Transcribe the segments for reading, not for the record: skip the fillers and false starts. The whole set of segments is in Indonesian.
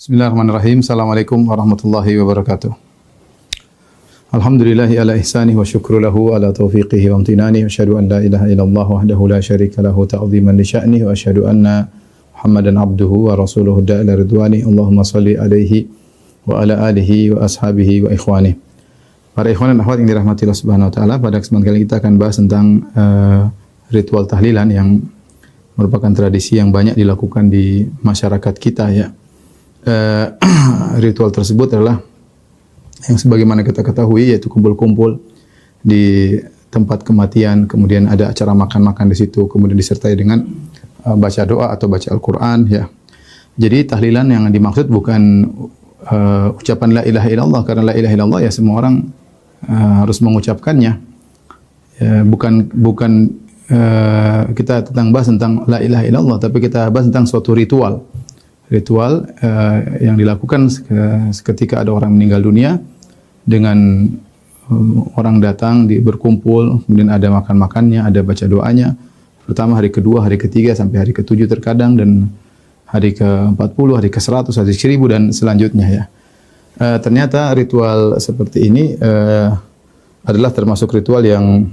Bismillahirrahmanirrahim. Assalamualaikum warahmatullahi wabarakatuh. Alhamdulillahi ala ihsanih wa syukru lahu ala taufiqihi wa amtinani. Wa asyhadu an la ilaha illallah wahdahu la syarika lahu ta'ziman li sya'nih. Wa asyhadu anna Muhammadan abduhu wa rasuluhu da'ila ridwani. Allahumma salli alaihi wa ala alihi wa ashabihi wa ikhwani. Para ikhwan dan akhwat yang dirahmati Allah Subhanahu wa taala, pada kesempatan kali ini kita akan bahas tentang ritual tahlilan yang merupakan tradisi yang banyak dilakukan di masyarakat kita ya. Ritual tersebut adalah yang sebagaimana kita ketahui yaitu kumpul-kumpul di tempat kematian, kemudian ada acara makan-makan di situ, kemudian disertai dengan baca doa atau baca Al-Qur'an ya. Jadi tahlilan yang dimaksud bukan ucapan la ilaha illallah, karena la ilaha illallah ya semua orang harus mengucapkannya. Bukan kita bahas tentang la ilaha illallah, tapi kita bahas tentang suatu ritual yang dilakukan ketika ada orang meninggal dunia dengan orang datang berkumpul, kemudian ada makan-makannya, ada baca doanya. Pertama, hari kedua, hari ketiga, sampai hari ketujuh terkadang, dan hari ke-40, hari ke-100, hari ke-1000 dan selanjutnya ya. Ternyata ritual seperti ini adalah termasuk ritual yang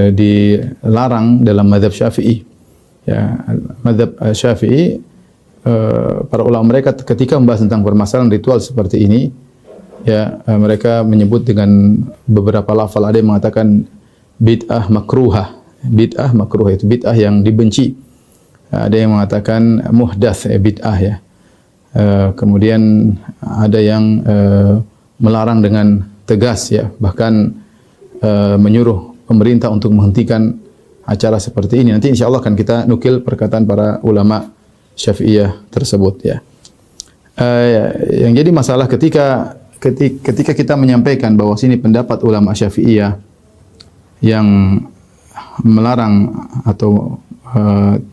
dilarang dalam mazhab Syafi'i. Ya, mazhab Syafi'i, para ulama mereka ketika membahas tentang permasalahan ritual seperti ini ya, mereka menyebut dengan beberapa lafal. Ada yang mengatakan bid'ah makruhah itu bid'ah yang dibenci. Ada yang mengatakan muhdats bid'ah ya. Kemudian ada yang melarang dengan tegas ya, bahkan menyuruh pemerintah untuk menghentikan acara seperti ini. Nanti insyaallah akan kita nukil perkataan para ulama Syafi'iyah tersebut ya. Yang jadi masalah ketika kita menyampaikan bahwa sini pendapat ulama Syafi'iyah yang melarang atau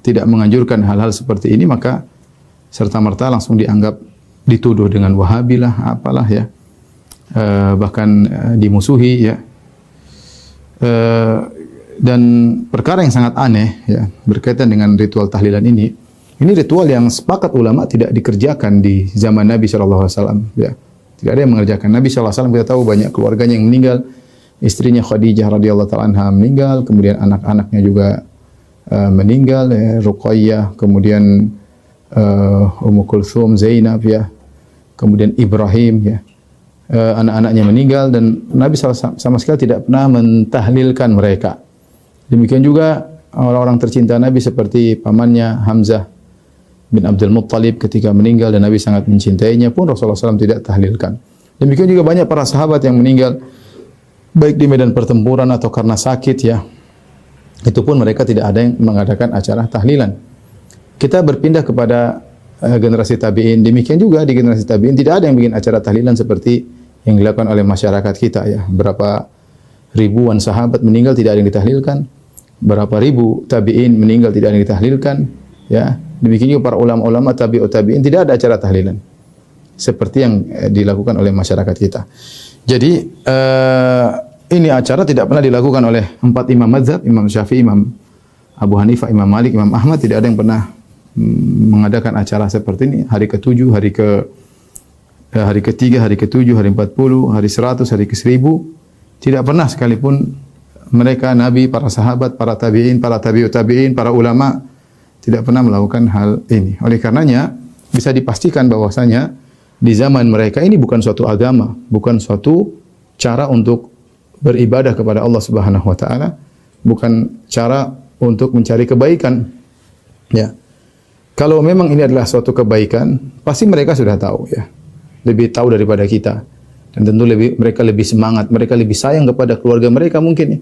tidak menganjurkan hal-hal seperti ini, maka serta-merta langsung dianggap dituduh dengan Wahabi lah, apalah ya. Bahkan dimusuhi ya. Dan perkara yang sangat aneh ya berkaitan dengan ritual tahlilan ini. Ini ritual yang sepakat ulama tidak dikerjakan di zaman Nabi sallallahu alaihi wasallam ya. Tidak ada yang mengerjakan. Nabi sallallahu alaihi wasallam kita tahu banyak keluarganya yang meninggal. Istrinya Khadijah radhiyallahu taala anha meninggal, kemudian anak-anaknya juga meninggal ya, Ruqayyah, kemudian Ummu Kulthum, Zainab ya. Kemudian Ibrahim ya. Anak-anaknya meninggal dan Nabi sallallahu sama sekali tidak pernah mentahlilkan mereka. Demikian juga orang-orang tercinta Nabi seperti pamannya Hamzah bin Abdul Muttalib ketika meninggal dan Nabi sangat mencintainya pun Rasulullah SAW tidak tahlilkan. Demikian juga banyak para sahabat yang meninggal baik di medan pertempuran atau karena sakit ya. Itu pun mereka tidak ada yang mengadakan acara tahlilan. Kita berpindah kepada generasi tabi'in. Demikian juga di generasi tabi'in tidak ada yang bikin acara tahlilan seperti yang dilakukan oleh masyarakat kita ya. Berapa ribuan sahabat meninggal tidak ada yang ditahlilkan. Berapa ribu tabi'in meninggal tidak ada yang ditahlilkan ya. Demikian juga para ulama-ulama tabi'ut tabi'in tidak ada acara tahlilan seperti yang dilakukan oleh masyarakat kita. Jadi ini acara tidak pernah dilakukan oleh 4 imam mazhab, Imam Syafi'i, Imam Abu Hanifah, Imam Malik, Imam Ahmad. Tidak ada yang pernah mengadakan acara seperti ini. Hari ke-7, hari ke-3, hari ke-7, hari 40, hari 100, hari ke-1000. Tidak pernah sekalipun mereka, Nabi, para sahabat, para tabi'in, para tabi'ut tabi'in, para ulama tidak pernah melakukan hal ini. Oleh karenanya bisa dipastikan bahwasanya di zaman mereka ini bukan suatu agama, bukan suatu cara untuk beribadah kepada Allah Subhanahu wa taala, bukan cara untuk mencari kebaikan. Ya. Kalau memang ini adalah suatu kebaikan, pasti mereka sudah tahu ya. Lebih tahu daripada kita. Dan tentu mereka lebih semangat, mereka lebih sayang kepada keluarga mereka mungkin ya.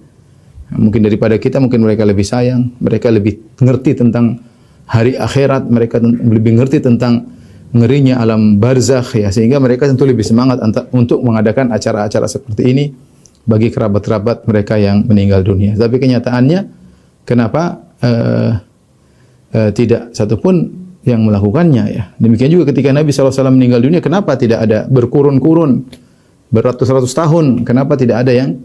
Mungkin daripada kita, mungkin mereka lebih sayang, mereka lebih ngerti tentang hari akhirat, mereka lebih ngerti tentang ngerinya alam barzakh ya, sehingga mereka tentu lebih semangat untuk mengadakan acara-acara seperti ini bagi kerabat-kerabat mereka yang meninggal dunia. Tapi kenyataannya kenapa tidak satupun yang melakukannya ya. Demikian juga ketika Nabi SAW meninggal dunia, kenapa tidak ada berkurun-kurun beratus-ratus tahun, kenapa tidak ada yang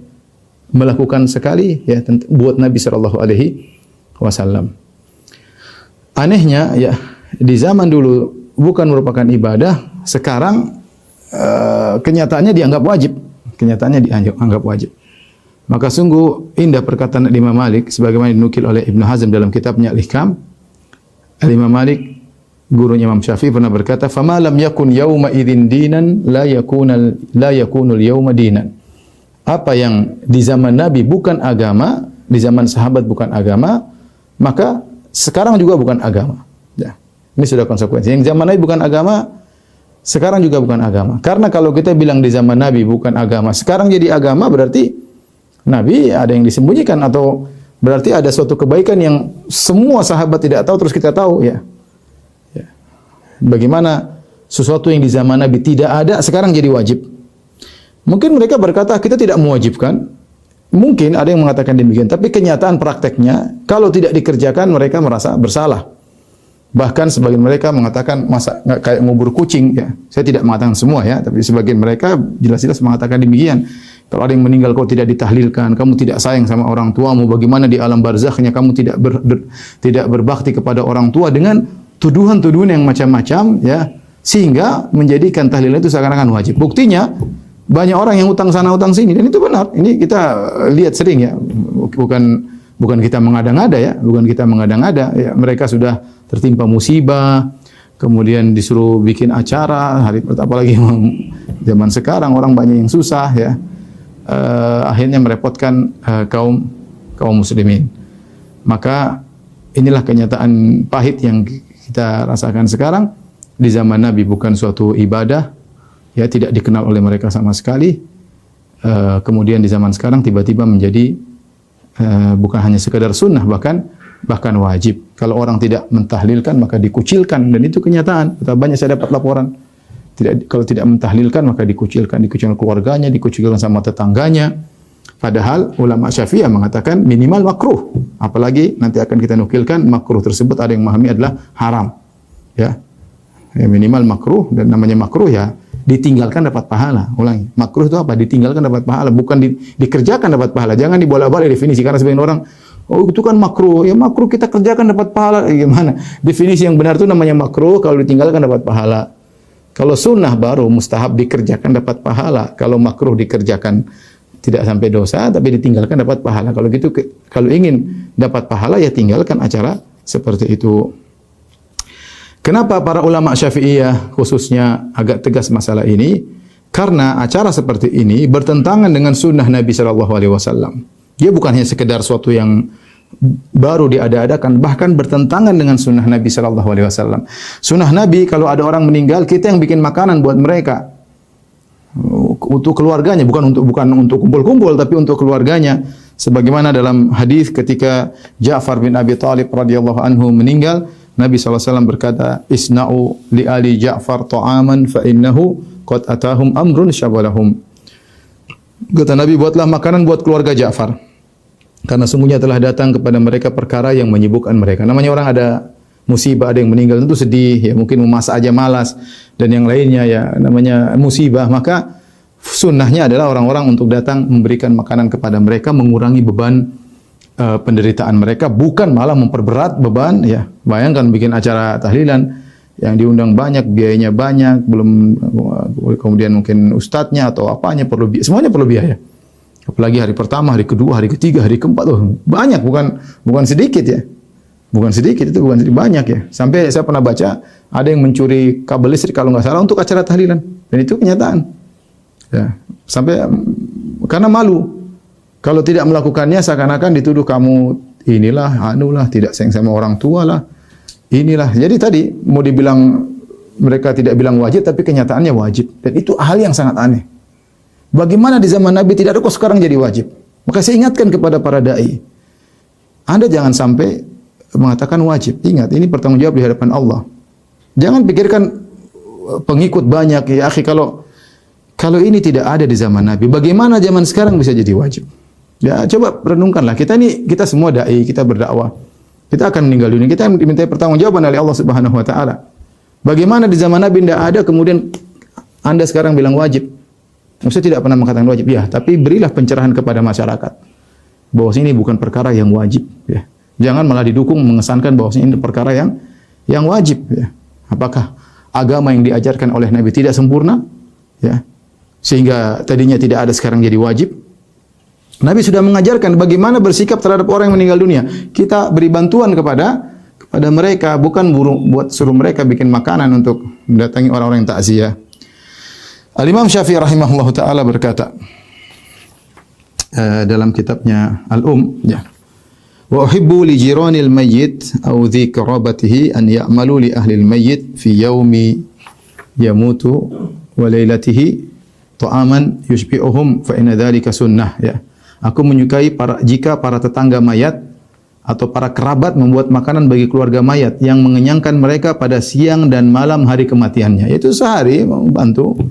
melakukan sekali ya buat Nabi sallallahu alaihi wasallam. Anehnya ya di zaman dulu bukan merupakan ibadah, sekarang kenyataannya dianggap wajib. Kenyataannya dianggap wajib. Maka sungguh indah perkataan Imam Malik sebagaimana dinukil oleh Ibnu Hazm dalam kitabnya Al-Ihkam. Imam Malik, gurunya Imam Syafi'i, pernah berkata, "Fama lam yakun yauma idzin dinan la yakunul yauma dinan." Apa yang di zaman Nabi bukan agama, di zaman sahabat bukan agama, maka sekarang juga bukan agama. Ya. Ini sudah konsekuensi. Yang zaman Nabi bukan agama, sekarang juga bukan agama. Karena kalau kita bilang di zaman Nabi bukan agama, sekarang jadi agama, berarti Nabi ada yang disembunyikan, atau berarti ada suatu kebaikan yang semua sahabat tidak tahu terus kita tahu, ya. Ya. Bagaimana sesuatu yang di zaman Nabi tidak ada sekarang jadi wajib? Mungkin mereka berkata kita tidak mewajibkan. Mungkin ada yang mengatakan demikian, tapi kenyataan prakteknya kalau tidak dikerjakan mereka merasa bersalah. Bahkan sebagian mereka mengatakan masa nggak kayak ngubur kucing, ya. Saya tidak mengatakan semua, ya, tapi sebagian mereka jelas-jelas mengatakan demikian. Kalau ada yang meninggal kau tidak ditahlilkan, kamu tidak sayang sama orang tuamu, bagaimana di alam barzakhnya kamu tidak berbakti kepada orang tua, dengan tuduhan-tuduhan yang macam-macam, ya, sehingga menjadikan tahlil itu seakan-akan wajib. Buktinya banyak orang yang utang sana utang sini, dan itu benar. Ini kita lihat sering, ya. Bukan kita mengada-ngada, ya, bukan kita mengada-ngada, ya. Mereka sudah tertimpa musibah, kemudian disuruh bikin acara hari pertama, apalagi zaman sekarang orang banyak yang susah, ya. Akhirnya merepotkan kaum muslimin. Maka inilah kenyataan pahit yang kita rasakan sekarang. Di zaman Nabi bukan suatu ibadah, ya, tidak dikenal oleh mereka sama sekali. Kemudian di zaman sekarang tiba-tiba menjadi bukan hanya sekadar sunnah, bahkan wajib. Kalau orang tidak mentahlilkan maka dikucilkan, dan itu kenyataan. Banyak saya dapat laporan. Kalau tidak mentahlilkan maka dikucilkan keluarganya, dikucilkan sama tetangganya. Padahal ulama Syafi'iyah mengatakan minimal makruh. Apalagi nanti akan kita nukilkan makruh tersebut ada yang memahami adalah haram. Ya. Ya, minimal makruh, dan namanya makruh, ya, ditinggalkan dapat pahala. Ulangi, makruh itu apa? Ditinggalkan dapat pahala, bukan dikerjakan dapat pahala. Jangan dibolak-balik definisi, karena sebagian orang, oh itu kan makruh. Ya makruh kita kerjakan dapat pahala. Gimana? Definisi yang benar itu namanya makruh kalau ditinggalkan dapat pahala. Kalau sunnah baru mustahab dikerjakan dapat pahala. Kalau makruh dikerjakan tidak sampai dosa, tapi ditinggalkan dapat pahala. Kalau gitu, kalau ingin dapat pahala, ya tinggalkan acara seperti itu. Kenapa para ulama Syafi'iyah khususnya agak tegas masalah ini? Karena acara seperti ini bertentangan dengan sunnah Nabi Shallallahu Alaihi Wasallam. Dia bukan hanya sekedar suatu yang baru diada-adakan, bahkan bertentangan dengan sunnah Nabi Shallallahu Alaihi Wasallam. Sunnah Nabi, kalau ada orang meninggal, kita yang bikin makanan buat mereka, untuk keluarganya, bukan untuk kumpul-kumpul, tapi untuk keluarganya. Sebagaimana dalam hadis ketika Ja'far bin Abi Thalib radhiyallahu anhu meninggal, Nabi SAW berkata, "Isna'u li ali Ja'far ta'aman fa innahu qad atahum amrun syabalahum." Kata Nabi, buatlah makanan buat keluarga Ja'far, karena sungguhnya telah datang kepada mereka perkara yang menyibukkan mereka. Namanya orang ada musibah, ada yang meninggal, tentu sedih, ya, mungkin memasak aja malas, dan yang lainnya, ya, namanya musibah. Maka sunnahnya adalah orang-orang untuk datang memberikan makanan kepada mereka, mengurangi beban penderitaan mereka, bukan malah memperberat beban, ya. Bayangkan bikin acara tahlilan yang diundang banyak, biayanya banyak, belum kemudian mungkin ustadznya atau apanya semuanya perlu biaya. Apalagi hari pertama, hari kedua, hari ketiga, hari keempat, banyak, bukan sedikit, ya. Bukan sedikit, itu bukan sedikit, banyak, ya. Sampai saya pernah baca ada yang mencuri kabel listrik kalau nggak salah untuk acara tahlilan, dan itu kenyataan. Ya, sampai karena malu. Kalau tidak melakukannya seakan-akan dituduh kamu inilah, anulah, tidak sayang sama orang tua lah. Inilah. Jadi tadi mau dibilang mereka tidak bilang wajib, tapi kenyataannya wajib. Dan itu hal yang sangat aneh. Bagaimana di zaman Nabi tidak ada, kok sekarang jadi wajib? Maka saya ingatkan kepada para dai, Anda jangan sampai mengatakan wajib. Ingat, ini bertanggung jawab di hadapan Allah. Jangan pikirkan pengikut banyak, ya akhi, kalau ini tidak ada di zaman Nabi, bagaimana zaman sekarang bisa jadi wajib? Ya, coba renungkanlah. Kita semua dai, kita berdakwah. Kita akan meninggal dunia. Kita diminta pertanggungjawaban oleh Allah Subhanahu wa taala. Bagaimana di zaman Nabi tidak ada, kemudian Anda sekarang bilang wajib? Maksudnya tidak pernah mengatakan wajib. Ya, tapi berilah pencerahan kepada masyarakat bahwa ini bukan perkara yang wajib, ya. Jangan malah didukung mengesankan bahwa ini perkara yang wajib, ya. Apakah agama yang diajarkan oleh Nabi tidak sempurna, ya, sehingga tadinya tidak ada sekarang jadi wajib. Nabi sudah mengajarkan bagaimana bersikap terhadap orang yang meninggal dunia. Kita beri bantuan kepada mereka, bukan buat suruh mereka bikin makanan untuk mendatangi orang-orang yang takziah. Al-Imam Syafi'i rahimahullah taala berkata dalam kitabnya ya. Wa uhibbu li jiranil mayyit aw dhi qarabatihi an ya'malu li ahli al-mayyit fi yaumi yamutu wa lailatihi ta'aman yushbi'uhum fa inna dhalika sunnah, ya. Aku menyukai jika para tetangga mayat atau para kerabat membuat makanan bagi keluarga mayat yang mengenyangkan mereka pada siang dan malam hari kematiannya, yaitu sehari membantu.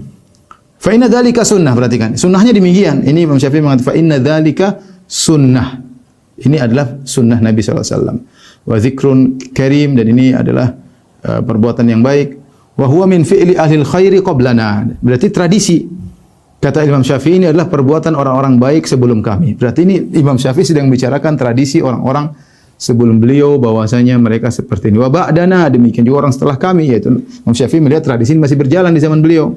Fa inna dzalika sunnah, perhatikan. Sunnahnya demikian. Ini Imam Syafi'i mengatakan fa inna dzalika sunnah. Ini adalah sunnah Nabi sallallahu alaihi wasallam. Wa dzikrun karim, dan ini adalah perbuatan yang baik. Wa huwa min fi'li ahli khairi qablana. Berarti tradisi. Kata Imam Syafi'i, ini adalah perbuatan orang-orang baik sebelum kami. Berarti ini Imam Syafi'i sedang bicarakan tradisi orang-orang sebelum beliau, bahwasanya mereka seperti ini. Wa ba'dana, demikian juga orang setelah kami, yaitu Imam Syafi'i melihat tradisi ini masih berjalan di zaman beliau.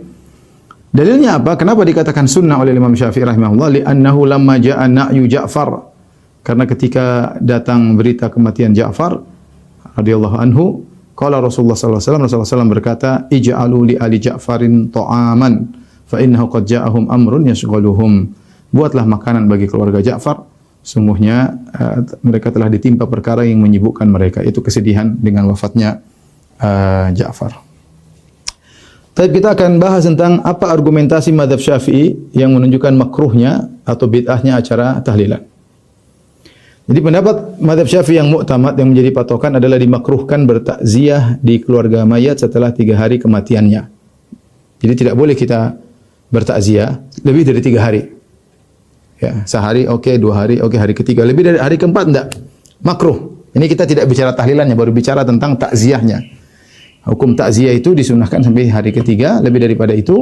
Dalilnya apa? Kenapa dikatakan sunnah oleh Imam Syafi'i rahimahullah? Li'annahu lamma ja'a na'yu Ja'far. Karena ketika datang berita kematian Ja'far radhiyallahu anhu, qala Rasulullah sallallahu alaihi wasallam, Rasulullah SAW berkata, ij'alu li ali Ja'farin ta'aman fa innahu qad ja'ahum amrun yashghaluhum. Buatlah makanan bagi keluarga Ja'far, sungguhnya mereka telah ditimpa perkara yang menyibukkan mereka, itu kesedihan dengan wafatnya Ja'far. Tapi kita akan bahas tentang apa argumentasi mazhab Syafi'i yang menunjukkan makruhnya atau bid'ahnya acara tahlilan. Jadi pendapat mazhab Syafi'i yang mu'tamad, yang menjadi patokan, adalah dimakruhkan bertakziah di keluarga mayat setelah 3 hari kematiannya. Jadi tidak boleh kita bertakziah lebih dari 3 hari. Ya, sehari oke, 2 hari oke, hari ketiga, lebih dari hari keempat enggak. Makruh. Ini kita tidak bicara tahlilannya, baru bicara tentang takziahnya. Hukum takziah itu disunahkan sampai hari ketiga, lebih daripada itu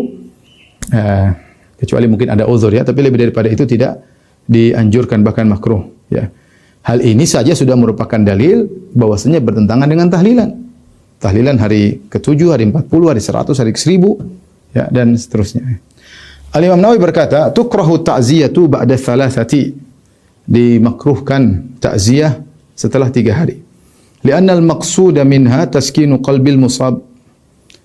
kecuali mungkin ada uzur, ya, tapi lebih daripada itu tidak dianjurkan, bahkan makruh, ya. Hal ini saja sudah merupakan dalil bahwasanya bertentangan dengan tahlilan. Tahlilan hari ke-7, hari 40, hari 100, hari ke-1000, ya, dan seterusnya. Al-Imam Nawawi berkata, tukrahu ta'ziyatu ba'da thalathati. Dimakruhkan takziah setelah 3 hari. Li'anna al-maqsuda minha taskinu qalbil musab.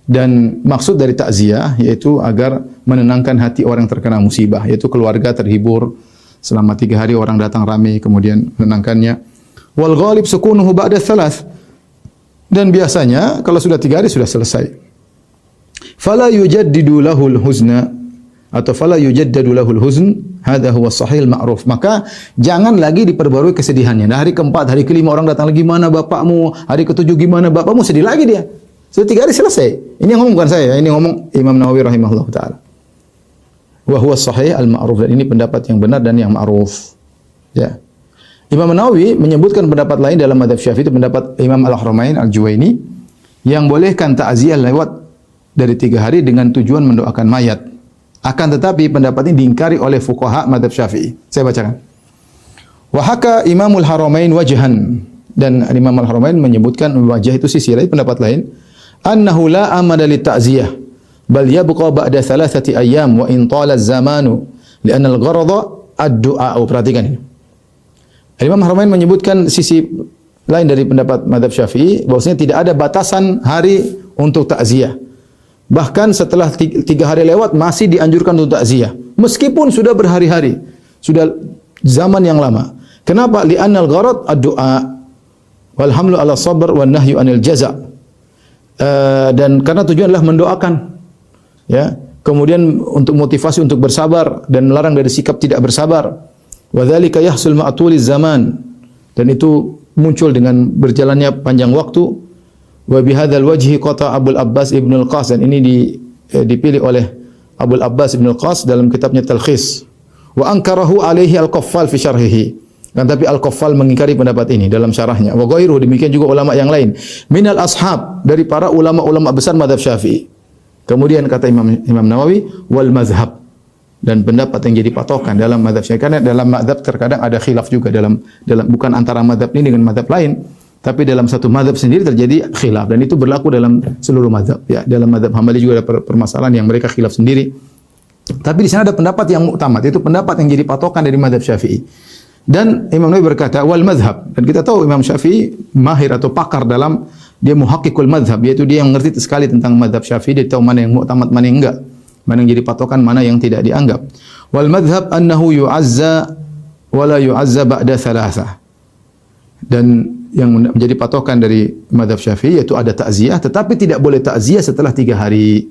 Dan maksud dari takziah yaitu agar menenangkan hati orang yang terkena musibah, yaitu keluarga terhibur selama 3 hari, orang datang ramai, kemudian menenangkannya. Wal ghalib sukunuhu ba'da thalath. Dan biasanya kalau sudah 3 hari sudah selesai. Fala yujaddidu lahul huzna, atau fala yujaddadu lahul huzn, hadha huwa sahih al-ma'ruf. Maka jangan lagi diperbarui kesedihannya. Nah, hari keempat, hari kelima orang datang lagi, gimana bapakmu? Hari ketujuh, gimana bapakmu? Sedih lagi dia. Sudah 3 hari selesai. Ini yang ngomong bukan saya, ini ngomong Imam Nawawi rahimahullah taala. Wa huwa sahih al-ma'ruf, dan ini pendapat yang benar dan yang ma'ruf. Ya. Imam Nawawi menyebutkan pendapat lain dalam mazhab Syafi'i, itu pendapat Imam Al-Haramain Al-Juwaini, yang bolehkan takziah lewat dari 3 hari dengan tujuan mendoakan mayat. Akan tetapi pendapat ini diingkari oleh fuqaha mazhab Syafi'i. Saya bacakan. Wa haka Imamul Haramain wajhan, dan Imam Al-Haramain menyebutkan wajah itu sisi lain, pendapat lain, annahu la amada li ta'ziyah bal yabqa ba'da 3 ayyam wa in tala az-zamanu li'anna al-gharada ad-du'a. Perhatikan ini. Imam Al-Haramain menyebutkan sisi lain dari pendapat mazhab Syafi'i, bahwasanya tidak ada batasan hari untuk takziah. Bahkan setelah 3 hari lewat masih dianjurkan untuk takziah, meskipun sudah berhari-hari, sudah zaman yang lama. Kenapa? Li'annal gharad ad-du'a wal hamlu 'ala sabr wan nahyu 'anil jaza'. Dan karena tujuan adalah mendoakan, ya. Kemudian untuk motivasi untuk bersabar dan melarang dari sikap tidak bersabar. Wa dzalika yahsul ma'tuliz zaman, dan itu muncul dengan berjalannya panjang waktu. Wa bihadzal wajhi qata Abul Abbas Ibnu Al-Qas, dan ini dipilih oleh Abul Abbas Ibnu Al-Qas dalam kitabnya Talkhis. Wa ankarahu alaihi Al-Qaffal fi syarhihi. Dan tapi Al-Qaffal mengingkari pendapat ini dalam syarahnya. Wa ghairuhu, demikian juga ulama yang lain. Minal ashab, dari para ulama-ulama besar mazhab Syafi'i. Kemudian kata Imam Nawawi, wal mazhab, dan pendapat yang jadi patokan dalam mazhab Syafi'i. Karena dalam mazhab terkadang ada khilaf juga dalam bukan antara mazhab ini dengan mazhab lain, Tapi dalam satu mazhab sendiri terjadi khilaf dan itu berlaku dalam seluruh mazhab. Ya, dalam mazhab Hambali juga ada permasalahan yang mereka khilaf sendiri. Tapi di sana ada pendapat yang muktamad, itu pendapat yang jadi patokan dari mazhab Syafi'i. Dan Imam Nawawi berkata wal mazhab, dan kita tahu Imam Syafi'i mahir atau pakar dalam dia muhaqqiqul mazhab, yaitu dia yang ngerti sekali tentang mazhab Syafi'i, dia tahu mana yang muktamad, mana yang enggak, mana yang jadi patokan, mana yang tidak dianggap. Wal mazhab annahu yu'azza wa la yu'azza ba'da thalathah. Dan yang menjadi patokan dari mazhab Syafi'i yaitu ada takziah, tetapi tidak boleh takziah setelah 3 hari.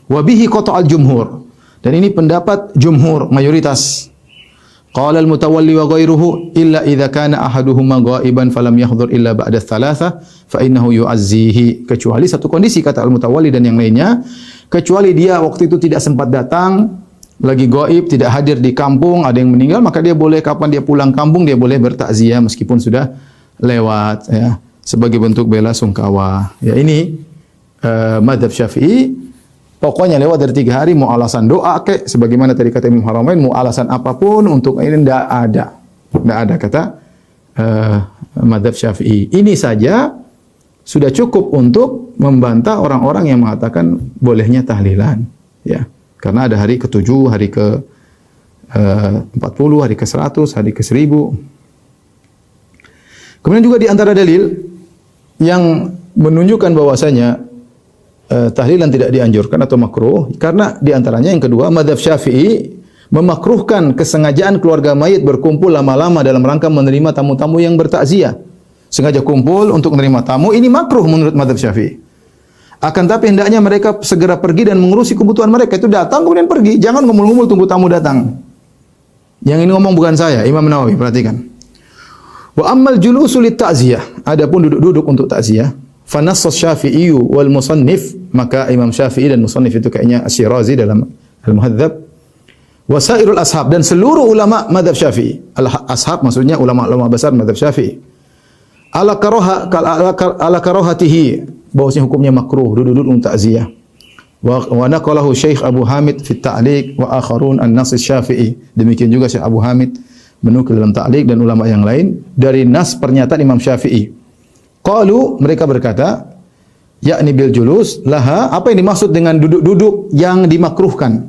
Wa bihi qata'al jumhur. Dan ini pendapat jumhur, mayoritas. Qala al-Mutawalli wa ghairuhu illa idza kana ahaduhuma ghaiban falam yahdhur illa ba'da thalatha fa innahu yu'azzihi. Kecuali satu kondisi, kata al-Mutawalli dan yang lainnya, kecuali dia waktu itu tidak sempat datang, lagi gaib, tidak hadir di kampung, ada yang meninggal, maka dia boleh kapan dia pulang kampung dia boleh bertakziah meskipun sudah lewat, ya, sebagai bentuk bela sungkawa. Ya, ini mazhab Syafi'i. Pokoknya lewat dari 3 hari, mau alasan doa kek, sebagaimana tadi kata Imam Haramain, mau alasan apapun untuk ini tidak ada kata mazhab Syafi'i. Ini saja sudah cukup untuk membantah orang-orang yang mengatakan bolehnya tahlilan, ya. Karena ada hari ke-7, hari ke-40, hari ke-100, hari ke-1000. Kemudian juga di antara dalil yang menunjukkan bahwasanya tahlilan tidak dianjurkan atau makruh, karena di antaranya yang kedua, mazhab Syafi'i memakruhkan kesengajaan keluarga mayit berkumpul lama-lama dalam rangka menerima tamu-tamu yang bertakziah. Sengaja kumpul untuk menerima tamu, ini makruh menurut mazhab Syafi'i. Akan tapi hendaknya mereka segera pergi dan mengurusi kebutuhan mereka. Itu datang kemudian pergi, jangan ngumpul-ngumpul tunggu tamu datang. Yang ini ngomong bukan saya, Imam Nawawi, perhatikan. Wa ammal julusu lit ta'ziyah, adapun duduk-duduk untuk takziah, fa nass Syafi'i wal musannif, maka Imam Syafi'i dan musannif itu kayaknya Asy-Syirazi dalam Al-Muhadzab, wa sairul ashab, dan seluruh ulama mazhab Syafi'i. Al-ashab maksudnya ulama-ulama besar mazhab Syafi'i. Ala karahatihi, bahwasanya hukumnya makruh duduk-duduk untuk takziah. Wa naqalahu Syekh Abu Hamid fi at-Ta'liq wa akharun an-Nass Syafi'i. Demikian juga Syekh Abu Hamid menukil dalam Ta'liq dan ulama yang lain dari nas pernyataan Imam Syafi'i. Qalu, mereka berkata, yakni bil julus laha, apa yang dimaksud dengan duduk-duduk yang dimakruhkan?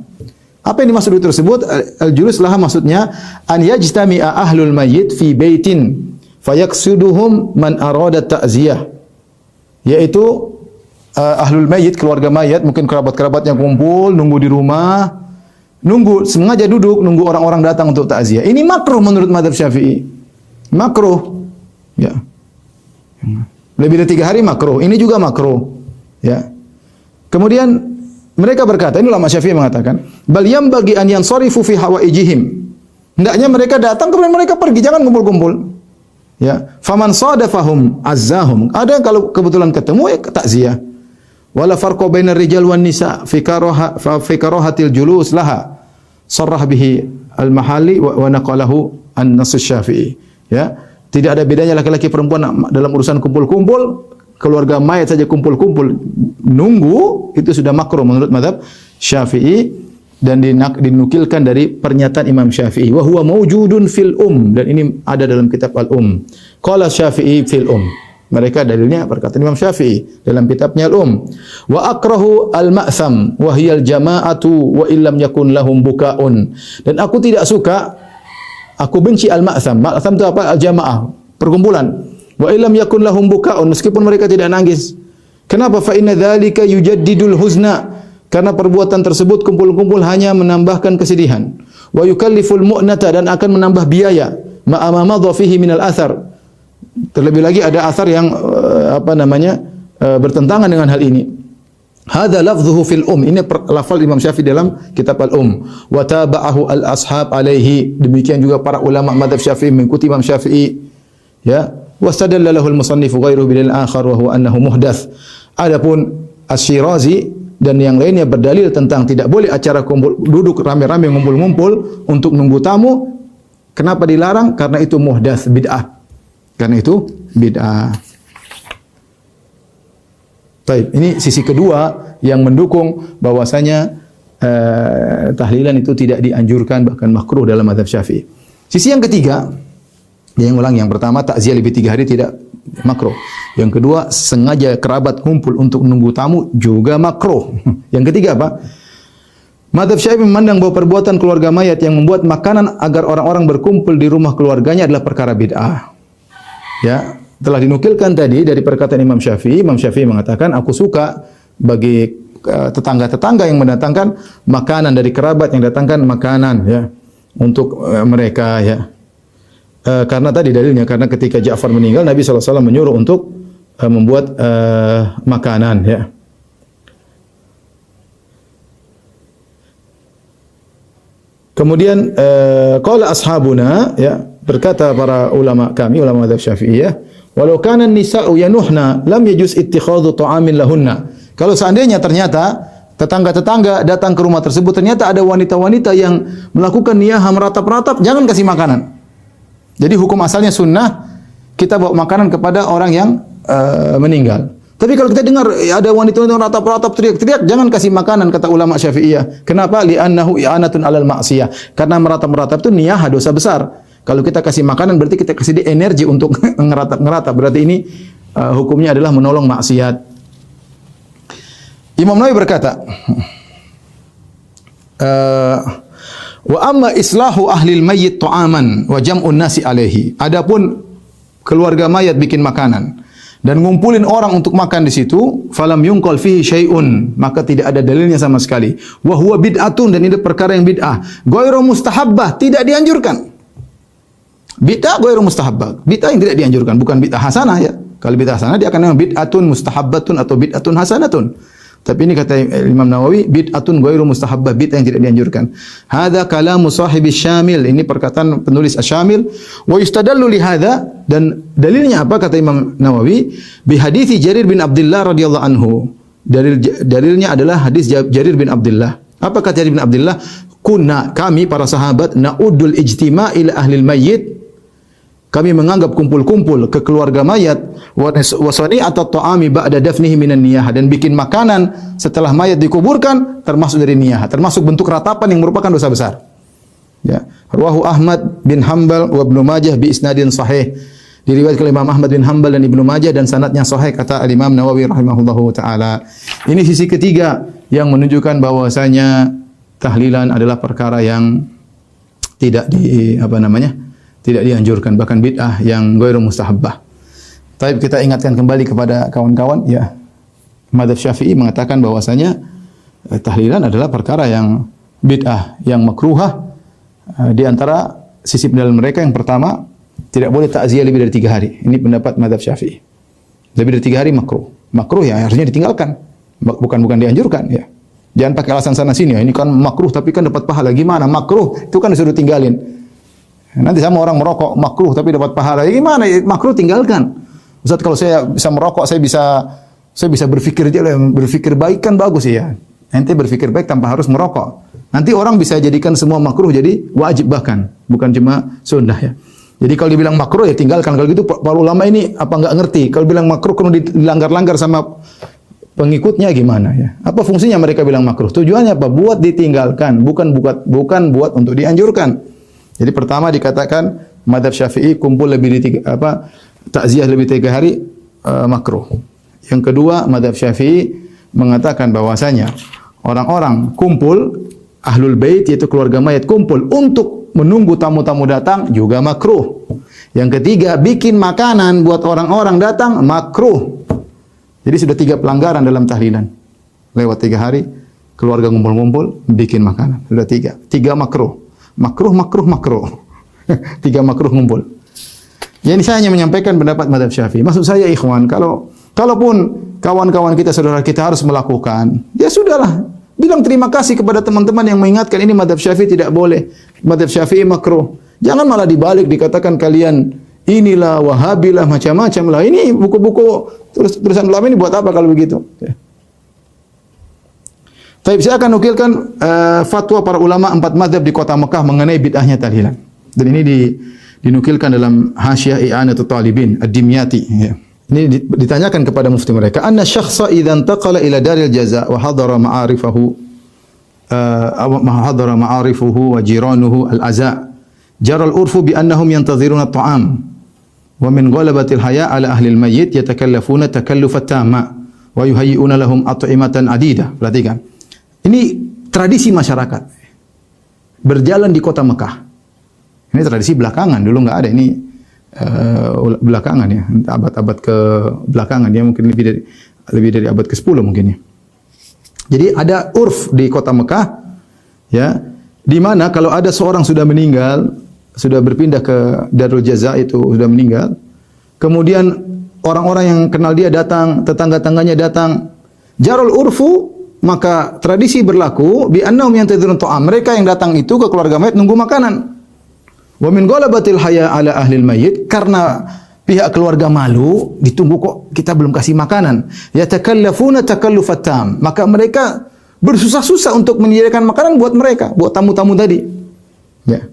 Apa yang dimaksud tersebut? Al julus laha maksudnya an yajtami'a ahlul mayyit fi baitin fayaqsiduhum man arada ta'ziyah. Yaitu ahlul mayyit, keluarga mayat, mungkin kerabat-kerabatnya kumpul nunggu di rumah, sengaja duduk nunggu orang-orang datang untuk takziah. Ini makruh menurut mazhab Syafi'i. Makruh. Ya. Lebih dari 3 hari makruh. Ini juga makruh. Ya. Kemudian mereka berkata, ini ulama Syafi'i mengatakan, bal yambagi an yansarifu fi hawaijihim. Hendaknya mereka datang kemudian mereka pergi, jangan kumpul-kumpul. Ya. Faman sadafahum azzahum. Ada yang kalau kebetulan ketemu ya takziah. Wala farqa bainar rijal wan nisa fi karahatil julus laha. Sarrah bihi al-Mahalli wa naqalahu an-Nass Syafi'i. Ya. Tidak ada bedanya laki-laki perempuan dalam urusan kumpul-kumpul, keluarga mayat saja kumpul-kumpul nunggu, itu sudah makruh menurut mazhab Syafi'i dan dinukilkan dari pernyataan Imam Syafi'i. Wa huwa mawjudun fil dan ini ada dalam kitab al-Um. Qala Syafi'i fil Mereka dalilnya perkataan Imam Syafi'i dalam kitabnya al-Um. Wa akrahu al-ma'tham wa hiya al-jama'atu wa illam yakun lahum bukaun. Dan aku tidak suka, aku benci al-ma'tham. Ma'tham itu apa? Al-jamaah, perkumpulan. Wa illam yakun lahum bukaun, meskipun mereka tidak nangis. Kenapa? Fa inna dzalika yujaddidul huzna. Karena perbuatan tersebut kumpul-kumpul hanya menambahkan kesedihan. Wa yukalliful mu'nata, dan akan menambah biaya. Ma'ama madha fihi minal athar. Terlebih lagi ada athar yang bertentangan dengan hal ini. Hadza lafdhuhu fil ini lafal Imam Syafi'i dalam kitab al-Um. Wa tabahu al-ashab alaihi, demikian juga para ulama mazhab Syafi'i mengikuti Imam Syafi'i. Ya, wastadalla lahu al-musannif ghairuhu bil akhar wa huwa annahu muhdatsy. Adapun Asy-Syirazi dan yang lainnya berdalil tentang tidak boleh acara kumpul duduk rame-rame ngumpul-ngumpul untuk nunggu tamu. Kenapa dilarang? Karena itu muhdats, bid'ah. Karena itu bid'ah. Baik, ini sisi kedua yang mendukung bahwasanya tahlilan itu tidak dianjurkan, bahkan makruh dalam mazhab Syafi'i. Sisi yang ketiga, yang pertama takziah lebih 3 hari tidak makruh. Yang kedua, sengaja kerabat kumpul untuk menunggu tamu juga makruh. Yang ketiga apa? Madzhab Syafi'i memandang bahwa perbuatan keluarga mayat yang membuat makanan agar orang-orang berkumpul di rumah keluarganya adalah perkara bid'ah. Ya, telah dinukilkan tadi dari perkataan Imam Syafi'i. Imam Syafi'i mengatakan, aku suka bagi tetangga-tetangga yang mendatangkan makanan, dari kerabat yang datangkan makanan ya untuk mereka ya. Karena tadi dalilnya, karena ketika Ja'far meninggal, Nabi SAW menyuruh untuk membuat makanan ya. Kemudian qala ashabuna ya, berkata para ulama kami, ulama madzhab Syafi'iyah, walau kana an-nisa'u yanuhna lam yajuz ittikhadhu ta'amin lahunna. Kalau seandainya ternyata tetangga-tetangga datang ke rumah tersebut, ternyata ada wanita-wanita yang melakukan niyah meratap-ratap, jangan kasih makanan. Jadi hukum asalnya sunnah kita bawa makanan kepada orang yang meninggal. Tapi kalau kita dengar ada wanita-wanita ratap-ratap teriak-teriak, jangan kasih makanan, kata ulama Syafi'iyah. Kenapa? Li'annahu i'anatun 'alal ma'siyah. Karena meratap-meratap itu niyah dosa besar. Kalau kita kasih makanan berarti kita kasih dia energi untuk ngeratap-ngeratap. Berarti ini hukumnya adalah menolong maksiat. Imam Nawawi berkata, wa amma islahu ahlil mayyit ta'aman wa jam'un nasi alaihi. Adapun keluarga mayat bikin makanan dan ngumpulin orang untuk makan di situ, falam yunqal fihi syai'un, maka tidak ada dalilnya sama sekali. Wa huwa bid'atun, dan ini perkara yang bid'ah. Ghairu mustahabbah, tidak dianjurkan. Bid'ah ghairu mustahabbah, bid'ah yang tidak dianjurkan, bukan bid'ah hasanah ya. Kalau bid'ah hasanah dia akan namanya bid'atun mustahabbatun atau bid'atun hasanatun. Tapi ini kata Imam Nawawi, bid'atun ghairu mustahabbah, bid'ah yang tidak dianjurkan. Hadza kalamu sahibi Syamil, ini perkataan penulis Asy-Syamil. Wa yustadallu li hadza, dan dalilnya apa kata Imam Nawawi? Bi hadithi Jarir bin Abdullah radhiyallahu anhu. Dalilnya adalah hadis Jarir bin Abdullah. Apa kata Jarir bin Abdullah? Kunna, kami para sahabat, na'udul ijtima' ila ahlil mayyit, kami menganggap kumpul-kumpul ke keluarga mayat, wasani atau ta'ami ba'da dafnihi minan niyah, dan bikin makanan setelah mayat dikuburkan termasuk dari niyah, termasuk bentuk ratapan yang merupakan dosa besar. Ya, rawahu Ahmad bin Hanbal wa Ibnu Majah bi isnadin sahih. Diriwayatkan oleh Imam Ahmad bin Hanbal dan Ibnu Majah dan sanadnya sahih, kata Al-Imam Nawawi rahimahullahu taala. Ini sisi ketiga yang menunjukkan bahwasanya tahlilan adalah perkara yang tidak tidak dianjurkan, bahkan bid'ah yang ghairu mustahabbah. Tapi kita ingatkan kembali kepada kawan-kawan ya, madzhab Syafi'i mengatakan bahwasanya tahlilan adalah perkara yang bid'ah, yang makruhah. Di antara sisi pendalam mereka, yang pertama, tidak boleh takziah lebih dari 3 hari. Ini pendapat madzhab Syafi'i. Lebih dari 3 hari makruh. Makruh ya harusnya ditinggalkan, bukan dianjurkan ya. Jangan pakai alasan sana sini ya, ini kan makruh tapi kan dapat pahala. Gimana makruh? Itu kan disuruh tinggalin. Nanti sama orang merokok makruh tapi dapat pahala. Ya gimana? Makruh tinggalkan. Ustaz, kalau saya bisa merokok, saya bisa berpikir baik kan bagus ya. Ente berpikir baik tanpa harus merokok. Nanti orang bisa jadikan semua makruh jadi wajib, bahkan bukan cuma sunnah ya. Jadi kalau dibilang makruh ya tinggalkan. Kalau gitu para ulama ini apa enggak ngerti? Kalau bilang makruh kalau dilanggar-langgar sama pengikutnya gimana ya? Apa fungsinya mereka bilang makruh? Tujuannya apa? Buat ditinggalkan, bukan buat untuk dianjurkan. Jadi pertama dikatakan madzhab Syafi'i kumpul lebih dari takziah lebih 3 hari makruh. Yang kedua, madzhab Syafi'i mengatakan bahwasanya orang-orang kumpul ahlul bait, yaitu keluarga mayat, kumpul untuk menunggu tamu-tamu datang juga makruh. Yang ketiga, bikin makanan buat orang-orang datang makruh. Jadi sudah 3 pelanggaran dalam tahlilan. Lewat 3 hari keluarga ngumpul-ngumpul bikin makanan. Sudah 3 makruh. Makruh. 3 makruh ngumpul. Jadi saya hanya menyampaikan pendapat madzhab Syafi'i. Maksud saya ikhwan, kalaupun kawan-kawan kita, saudara kita harus melakukan, ya sudahlah. Bilang terima kasih kepada teman-teman yang mengingatkan ini madzhab Syafi'i tidak boleh. Madzhab Syafi'i makruh. Jangan malah dibalik dikatakan kalian inilah Wahabilah macam-macam lah. Ini buku-buku tulisan ulama ini buat apa kalau begitu? Ya. Tapi saya akan nukilkan fatwa para ulama 4 mazhab di kota Mekah mengenai bid'ahnya tahlilan. Dan ini dinukilkan dalam Hasyiah I'anatul Talibin Ad-Dimyati. Ya. Ini ditanyakan kepada mufti mereka, anna syakhsa idza intaqala ila daril jaza wa hadara ma'arifuhu wa jiranuhu al-aza, jara al-urfu bi annahum yantaziruna at-ta'am. Wa min ghalabatil haya ala ahli al-mayyit yatakallafuna takallufat tamma wa yuhayyi'una lahum at'imatan adida. Perhatikan. Ini tradisi masyarakat. Berjalan di kota Mekah. Ini tradisi belakangan, dulu enggak ada. Ini belakangan ya, abad-abad ke belakangan ya, mungkin lebih dari abad ke-10 mungkin ya. Jadi ada urf di kota Mekah ya, di mana kalau ada seorang sudah meninggal, sudah berpindah ke Darul Jaza itu sudah meninggal, kemudian orang-orang yang kenal dia datang, tetangga-tangganya datang, jarul urfu, maka tradisi berlaku bi annahum yantadzirun ta'am. Mereka yang datang itu ke keluarga mayit nunggu makanan. Wa min ghalabatil haya ala ahlil mayyit, karena pihak keluarga malu, ditunggu kok kita belum kasih makanan. Yatakallafuna takallufat tam. Maka mereka bersusah-susah untuk menyediakan makanan buat mereka, buat tamu-tamu tadi. Ya.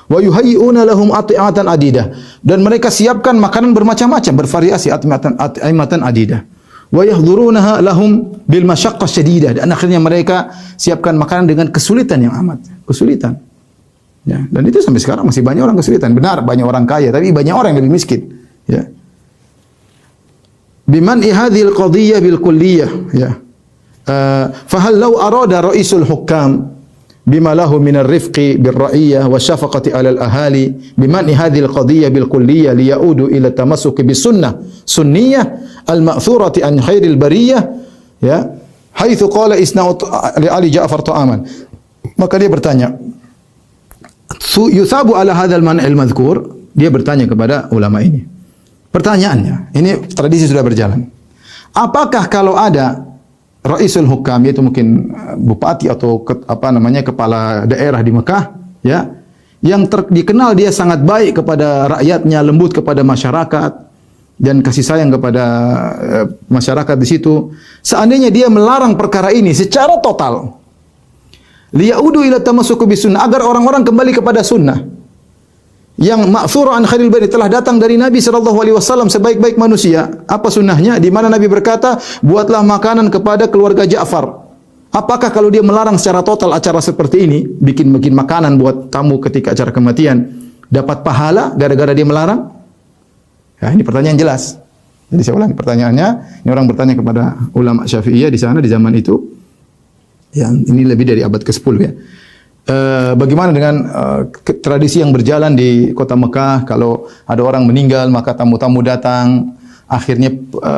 Wa yuhayyi'una lahum at'imatan adidah, dan mereka siapkan makanan bermacam-macam, bervariasi, at'imatan adidah. Wa yahdhurunaha lahum bil masyaqqah syadidah, dan akhirnya mereka siapkan makanan dengan kesulitan yang amat, kesulitan. Ya, dan itu sampai sekarang masih banyak orang kesulitan. Benar, banyak orang kaya, tapi banyak orang yang lebih miskin. Ya. Biman ihadhil qadhiyyah bil kulliyah. Ya. Fahal law arada ra'isul hukam bima lahu min ar-rifqi bir ra'iyyah wa syafaqati 'alal ahali biman ihadhil qadhiyyah bil kulliyah liyaudu ila tamassuki bis sunnah sunniyah al-ma'thurati an khairil bariyah, ya, haitsu qala isna'u li Ali Ja'far ta'aman. Maka dia bertanya, yusabu ala hadzal man'il madhkur, dia bertanya kepada ulama ini. Pertanyaannya, ini tradisi sudah berjalan. Apakah kalau ada Raisul Hukam, yaitu mungkin bupati atau kepala daerah di Mekah, ya, yang dikenal dia sangat baik kepada rakyatnya, lembut kepada masyarakat dan kasih sayang kepada masyarakat di situ. Seandainya dia melarang perkara ini secara total, liyaudu ila tamassuku bis sunnah, agar orang-orang kembali kepada sunnah yang ma'thur an khairil bari, telah datang dari Nabi sallallahu alaihi wasallam sebaik-baik manusia. Apa sunnahnya? Di mana Nabi berkata, buatlah makanan kepada keluarga Ja'far. Apakah kalau dia melarang secara total acara seperti ini, bikin makanan buat tamu ketika acara kematian, dapat pahala gara-gara dia melarang? Ya, ini pertanyaan jelas. Jadi saya ulangi pertanyaannya, ini orang bertanya kepada ulama Syafi'iyah di sana di zaman itu. Ya, ini lebih dari abad ke-10 ya. Bagaimana dengan tradisi yang berjalan di kota Mekah, kalau ada orang meninggal maka tamu-tamu datang, akhirnya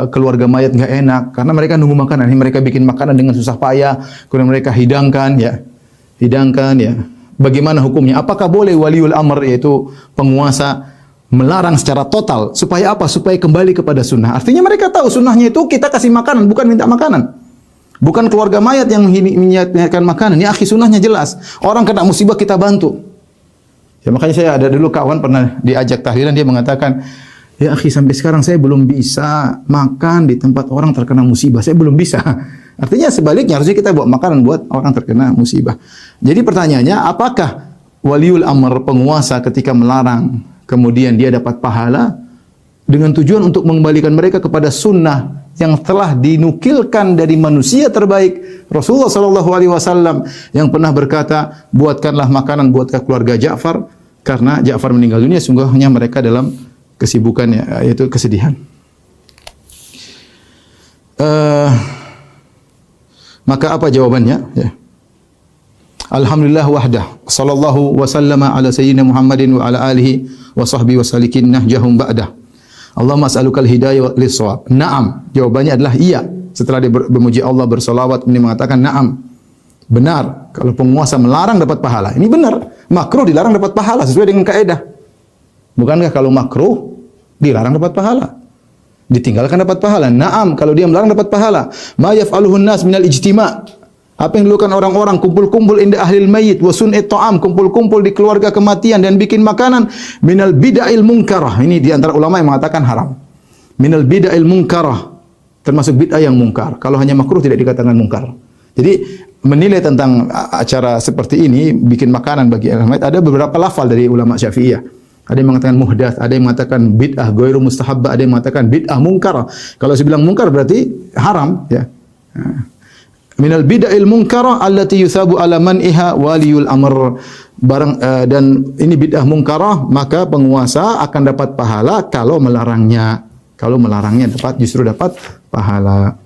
keluarga mayat enggak enak karena mereka nunggu makanan. Ini mereka bikin makanan dengan susah payah, kemudian mereka hidangkan ya. Bagaimana hukumnya? Apakah boleh waliul amr, yaitu penguasa, melarang secara total supaya apa? Supaya kembali kepada sunnah. Artinya mereka tahu sunnahnya itu kita kasih makanan, bukan minta makanan. Bukan keluarga mayat yang menyiapkan makanan. Ini akhi, sunnahnya jelas. Orang kena musibah kita bantu. Ya, makanya saya ada dulu kawan pernah diajak tahlilan, dia mengatakan, ya akhi, sampai sekarang saya belum bisa makan di tempat orang terkena musibah. Saya belum bisa. Artinya sebaliknya, harusnya kita buat makanan buat orang terkena musibah. Jadi pertanyaannya, apakah waliul amr, penguasa, ketika melarang kemudian dia dapat pahala dengan tujuan untuk mengembalikan mereka kepada sunnah yang telah dinukilkan dari manusia terbaik, Rasulullah sallallahu alaihi wasallam, yang pernah berkata, buatkanlah makanan buat keluarga Ja'far karena Ja'far meninggal dunia, sungguhnya mereka dalam kesibukan, yaitu kesedihan. Maka apa jawabannya? Ya. Alhamdulillah wahdah, sallallahu wa sallama ala sayyidina Muhammadin wa ala alihi wa sahbihi wa salikin nahjahum ba'dah. Allahumma as'alukal hidayah lis-shawab. Naam. Jawabannya adalah iya. Setelah dia memuji Allah, bersolawat, ini mengatakan naam. Benar. Kalau penguasa melarang dapat pahala. Ini benar. Makruh dilarang dapat pahala sesuai dengan kaidah. Bukankah kalau makruh dilarang dapat pahala? Ditinggalkan dapat pahala. Naam. Kalau dia melarang dapat pahala. Ma yaf'aluhun nas minal ijtima'. Apa yang dilakukan orang-orang, kumpul-kumpul inda ahlil mayyit wa sun'it ta'am, kumpul-kumpul di keluarga kematian dan bikin makanan, minal bid'il munkarah. Ini di antara ulama yang mengatakan haram. Minal bid'il munkarah, termasuk bid'ah yang mungkar. Kalau hanya makruh tidak dikatakan mungkar. Jadi menilai tentang acara seperti ini, bikin makanan bagi ahlul mayyit, ada beberapa lafal dari ulama Syafi'iyah. Ada yang mengatakan muhdath, ada yang mengatakan bid'ah ghairu mustahabbah, ada yang mengatakan bid'ah mungkar. Kalau saya bilang mungkar berarti haram, ya. minal bid'il munkarah allati yuthabu ala man'iha waliyul amr. Dan ini bid'ah munkarah, maka penguasa akan dapat pahala kalau melarangnya. Kalau melarangnya justru dapat pahala.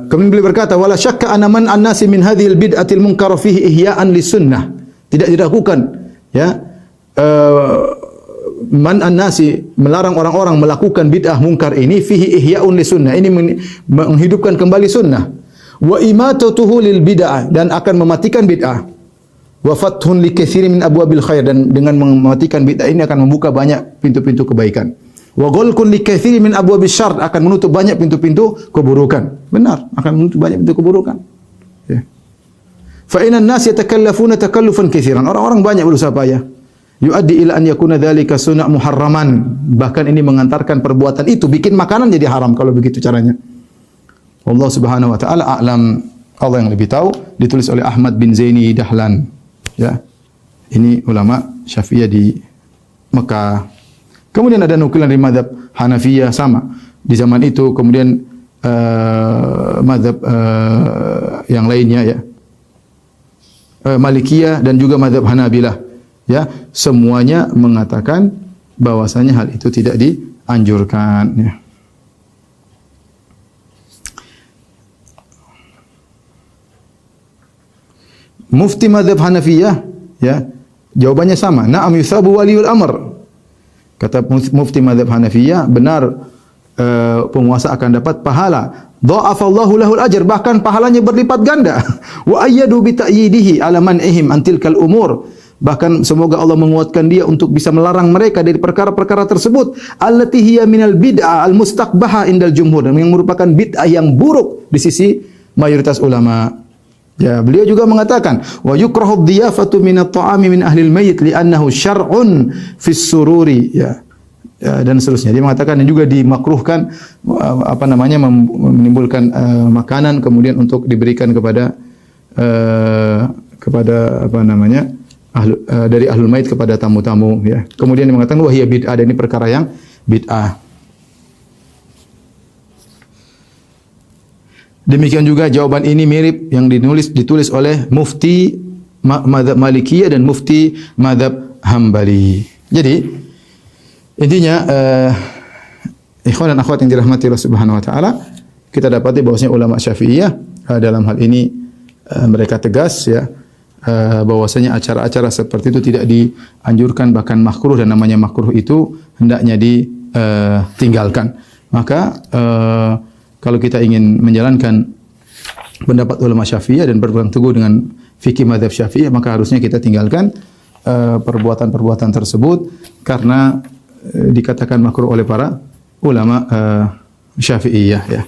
Kemudian beliau berkata, wala syakka anna man an-nasi min hadhil bid'atil munkarah fihi ihya'an lis-sunnah. Tidak diragukan, ya. Man an-nasi, melarang orang-orang melakukan bid'ah mungkar ini, fihi ihya'un lis-sunnah. Ini menghidupkan kembali sunnah. Wa imatatuhu lil bid'ah, dan akan mematikan bid'ah. Wa fathun li katsirin min abwabil khair, dan dengan mematikan bid'ah ini akan membuka banyak pintu-pintu kebaikan. Wa ghalqun li katsirin min abwabish syarr, akan menutup banyak pintu-pintu keburukan. Benar, akan menutup banyak pintu keburukan. Ya. Fa innan nas yatakallafuna takallufan katsiran. Orang-orang banyak berusaha payah. Yuaddi ila an yakuna dzalika sunna muharraman. Bahkan ini mengantarkan perbuatan itu bikin makanan jadi haram kalau begitu caranya. Allah Subhanahu wa taala a'lam. Allah yang lebih tahu. Ditulis oleh Ahmad bin Zaini Dahlan. Ya. Ini ulama Syafi'iyah di Mekah. Kemudian ada nukilan dari mazhab Hanafiyah sama di zaman itu. Kemudian mazhab yang lainnya, ya. Malikiyah dan juga mazhab Hanabilah, ya. Semuanya mengatakan bahwasanya hal itu tidak dianjurkan, ya. Mufti mazhab Hanafiyah, ya, jawabannya sama. Na'am yuthabu waliyul amr. Kata mufti mazhab Hanafiyah, benar, penguasa akan dapat pahala. Dha'afallahu lahul ajr, bahkan pahalanya berlipat ganda. Wa ayyadu bi ta'yidihi ala man'ihim an tilkal umur. Bahkan semoga Allah menguatkan dia untuk bisa melarang mereka dari perkara-perkara tersebut. Allati hiya minal bid'ah al-mustaqbahah indal jumhur, yang merupakan bid'ah yang buruk di sisi mayoritas ulama. Ya, beliau juga mengatakan wa yukrahu dhiyafatu min at-ta'ami min ahli al-mayyit li'annahu syar'un fis sururi, ya. Ya, dan seterusnya. Dia mengatakan juga dimakruhkan menimbulkan makanan kemudian untuk diberikan kepada dari ahlul mayit kepada tamu-tamu, ya. Kemudian dia mengatakan wah hiya bid'ah, dan ini perkara yang bid'ah. Demikian juga jawaban ini mirip yang ditulis oleh mufti mazhab Malikiyah dan mufti mazhab Hambali. Jadi intinya ikhwan dan akhwat yang dirahmati Allah Subhanahu wa taala, kita dapati bahwasanya ulama Syafi'iyah dalam hal ini mereka tegas, ya, bahwasanya acara-acara seperti itu tidak dianjurkan, bahkan makruh, dan namanya makruh itu hendaknya ditinggalkan. Maka kalau kita ingin menjalankan pendapat ulama Syafi'iyah dan berpegang teguh dengan fikih mazhab Syafi'iyah, maka harusnya kita tinggalkan perbuatan-perbuatan tersebut karena dikatakan makruh oleh para ulama Syafi'iyah, ya.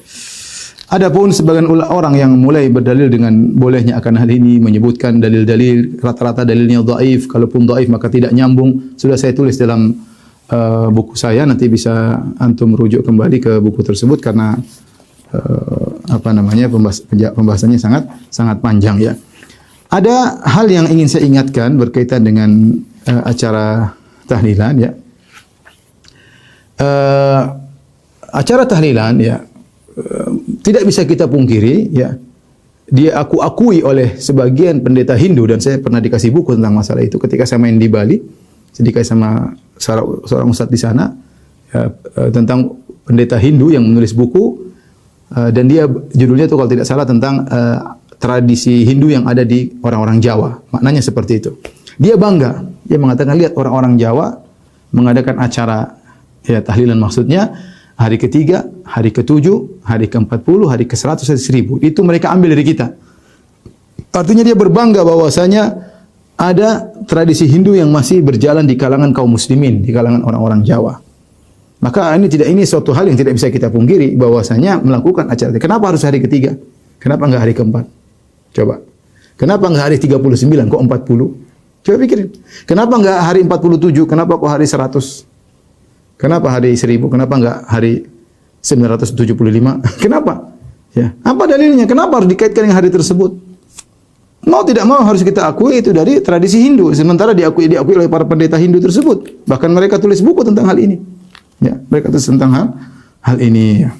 Adapun sebagian orang yang mulai berdalil dengan bolehnya akan hal ini, menyebutkan dalil-dalil, rata-rata dalilnya dhaif, kalaupun dhaif maka tidak nyambung. Sudah saya tulis dalam buku saya, nanti bisa antum rujuk kembali ke buku tersebut karena pembahasannya sangat panjang, ya. Ada hal yang ingin saya ingatkan berkaitan dengan acara tahlilan, ya. Acara tahlilan, ya, tidak bisa kita pungkiri, ya. Dia akui oleh sebagian pendeta Hindu, dan saya pernah dikasih buku tentang masalah itu ketika saya main di Bali. Sedikit sama seorang ustadz di sana, ya, tentang pendeta Hindu yang menulis buku, dan dia judulnya itu kalau tidak salah tentang tradisi Hindu yang ada di orang-orang Jawa. Maknanya seperti itu. Dia bangga, dia mengatakan lihat orang-orang Jawa mengadakan acara, ya, tahlilan, maksudnya hari ketiga, hari ke-7, hari ke-40, hari ke-100, hari 1000. Itu mereka ambil dari kita. Artinya dia berbangga bahwasanya ada tradisi Hindu yang masih berjalan di kalangan kaum muslimin, di kalangan orang-orang Jawa. Maka ini suatu hal yang tidak bisa kita pungkiri bahwasanya melakukan acara. Kenapa harus hari ketiga? Kenapa enggak hari keempat? Coba. Kenapa enggak hari 39 kok 40? Coba pikirin. Kenapa enggak hari 47? Kenapa kok hari 100? Kenapa hari 1000? Kenapa enggak hari 975? Kenapa? Ya. Apa dalilnya? Kenapa harus dikaitkan dengan hari tersebut? Mau tidak mau harus kita akui itu dari tradisi Hindu. Sementara diakui oleh para pendeta Hindu tersebut. Bahkan mereka tulis buku tentang hal ini. Ya, mereka tulis tentang hal ini. Ya.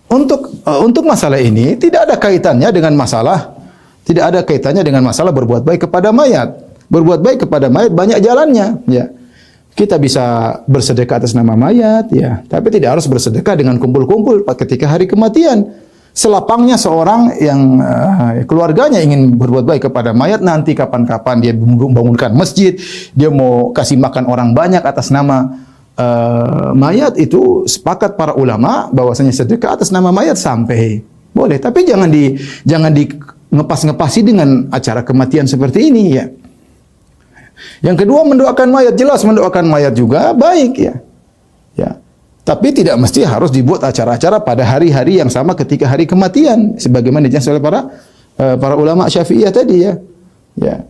Untuk masalah ini tidak ada kaitannya dengan masalah berbuat baik kepada mayat. Berbuat baik kepada mayat banyak jalannya, ya. Kita bisa bersedekah atas nama mayat, ya, tapi tidak harus bersedekah dengan kumpul-kumpul ketika hari kematian. Selapangnya seorang yang keluarganya ingin berbuat baik kepada mayat, nanti kapan-kapan dia bangunkan masjid, dia mau kasih makan orang banyak atas nama mayat, itu sepakat para ulama bahwasanya sedekah atas nama mayat sampai boleh, tapi jangan ngepas-ngepasi dengan acara kematian seperti ini, ya. Yang kedua, mendoakan mayat, jelas mendoakan mayat juga baik, ya. Ya. Tapi tidak mesti harus dibuat acara-acara pada hari-hari yang sama ketika hari kematian, sebagaimana dijelaskan oleh para ulama Syafi'iyah tadi, ya. Ya.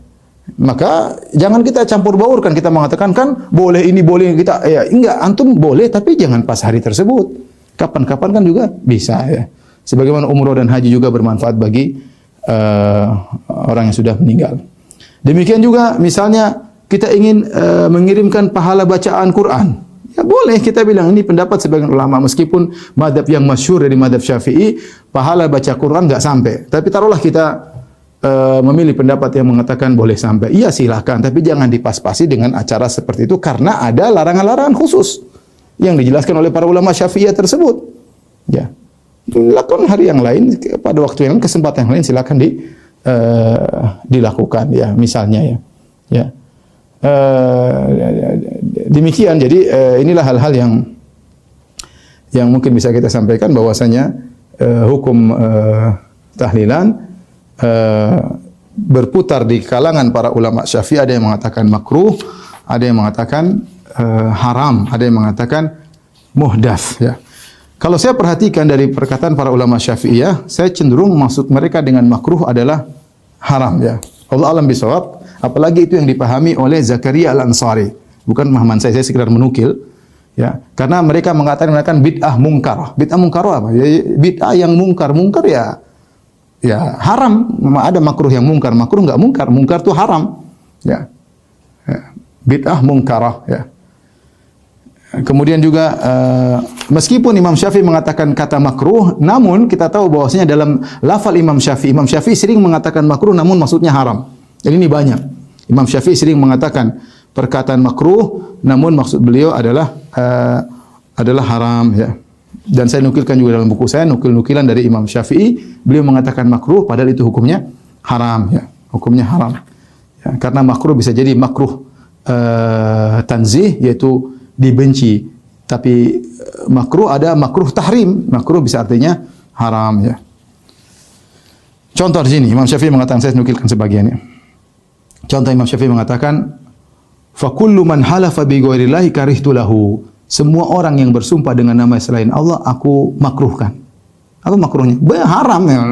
Maka jangan kita campur baurkan, kita mengatakan kan boleh ini boleh kita, ya enggak, antum boleh tapi jangan pas hari tersebut. Kapan-kapan kan juga bisa, ya. Sebagaimana umroh dan haji juga bermanfaat bagi orang yang sudah meninggal. Demikian juga misalnya kita ingin mengirimkan pahala bacaan Quran. Ya boleh, kita bilang ini pendapat sebagian ulama, meskipun madhab yang masyhur dari madhab Syafi'i, pahala baca Quran enggak sampai. Tapi taruhlah kita memilih pendapat yang mengatakan boleh sampai. Iya silakan, tapi jangan dipas-pasi dengan acara seperti itu karena ada larangan-larangan khusus yang dijelaskan oleh para ulama Syafi'iyah tersebut. Ya. Lakukan hari yang lain, pada waktu yang lain, kesempatan yang lain silakan dilakukan, ya, misalnya, ya. Ya. Demikian, jadi inilah hal-hal yang mungkin bisa kita sampaikan bahwasanya hukum tahlilan berputar di kalangan para ulama Syafi'i. Ada yang mengatakan makruh, ada yang mengatakan haram, ada yang mengatakan muhdats, ya. Kalau saya perhatikan dari perkataan para ulama Syafi'iyah, saya cenderung maksud mereka dengan makruh adalah haram, ya. Allah alam bisawab, apalagi itu yang dipahami oleh Zakaria Al-Ansari. Bukan pemahaman saya sekedar menukil, ya. Karena mereka mengatakan bid'ah mungkar. Bid'ah mungkar apa? Ya, bid'ah yang mungkar ya haram. Ada makruh yang mungkar enggak mungkar. Mungkar itu haram, ya. Ya. Bid'ah mungkarah, ya. Kemudian juga meskipun Imam Syafi'i mengatakan kata makruh, namun kita tahu bahwasanya dalam lafal Imam Syafi'i sering mengatakan makruh namun maksudnya haram. Jadi ini banyak. Imam Syafi'i sering mengatakan perkataan makruh namun maksud beliau adalah haram, ya. Dan saya nukilkan juga dalam buku saya nukilan dari Imam Syafi'i, beliau mengatakan makruh padahal itu hukumnya haram, ya. Hukumnya haram. Ya, karena makruh bisa jadi makruh tanzih, yaitu dibenci, tapi makruh ada makruh tahrim. Makruh bisa artinya haram, ya. Contoh di sini Imam Syafi'i mengatakan, saya nukilkan sebagiannya. Contoh Imam Syafi'i mengatakan, fa kullu man halafa bi ghairillahi karihtu lahu. Semua orang yang bersumpah dengan nama selain Allah aku makruhkan. Apa makruhnya? Haram, ya.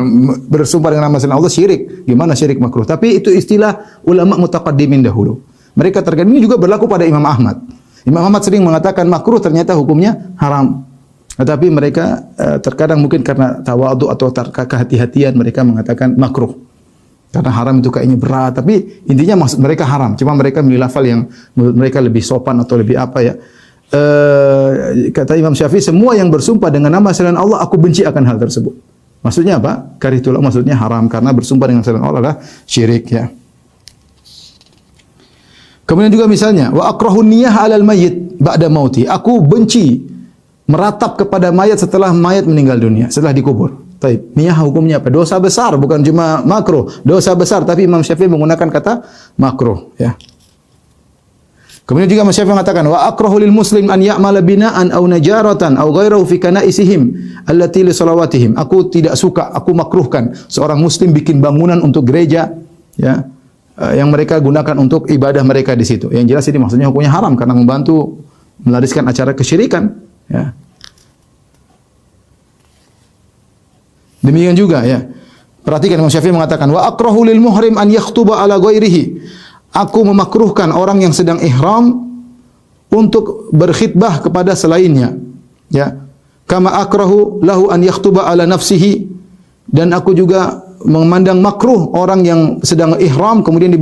Bersumpah dengan nama selain Allah syirik. Gimana syirik makruh? Tapi itu istilah ulama mutaqaddimin dahulu. Mereka terkadang ini juga berlaku pada Imam Ahmad. Imam Ahmad sering mengatakan makruh, ternyata hukumnya haram. Tetapi mereka terkadang mungkin karena tawadhu atau kehati-hatian mereka mengatakan makruh. Karena haram itu kayaknya berat, tapi intinya maksud mereka haram. Cuma mereka memilih lafal yang menurut mereka lebih sopan atau lebih apa, ya. Kata Imam Syafi'i, semua yang bersumpah dengan nama selain Allah aku benci akan hal tersebut. Maksudnya apa? Karihtulah, maksudnya haram karena bersumpah dengan selain Allah adalah syirik, ya. Kemudian juga misalnya wa akrahun niyah 'alal mayyit ba'da mauti. Aku benci meratap kepada mayat setelah mayat meninggal dunia, setelah dikubur. Taib. Niyah hukumnya apa? Dosa besar, bukan cuma makruh. Dosa besar, tapi Imam Syafi'i menggunakan kata makruh, ya. Kemudian juga Imam Syafi'i mengatakan wa akrahu lil muslim an ya'mala bina'an aw najaratan aw ghairahu fi kanaisihim allati li salawatihim. Aku tidak suka, aku makruhkan seorang muslim bikin bangunan untuk gereja, ya, yang mereka gunakan untuk ibadah mereka di situ. Yang jelas ini maksudnya hukumnya haram karena membantu melariskan acara kesyirikan, ya. Demikian juga, ya. Perhatikan Imam Syafi'i mengatakan wa akrahu lil muhrim an yakhtuba ala ghairihi. Aku memakruhkan orang yang sedang ihram untuk berkhitbah kepada selainnya, ya. Kama akrahu lahu an yakhtuba ala nafsihi. Dan aku juga memandang makruh orang yang sedang ihram kemudian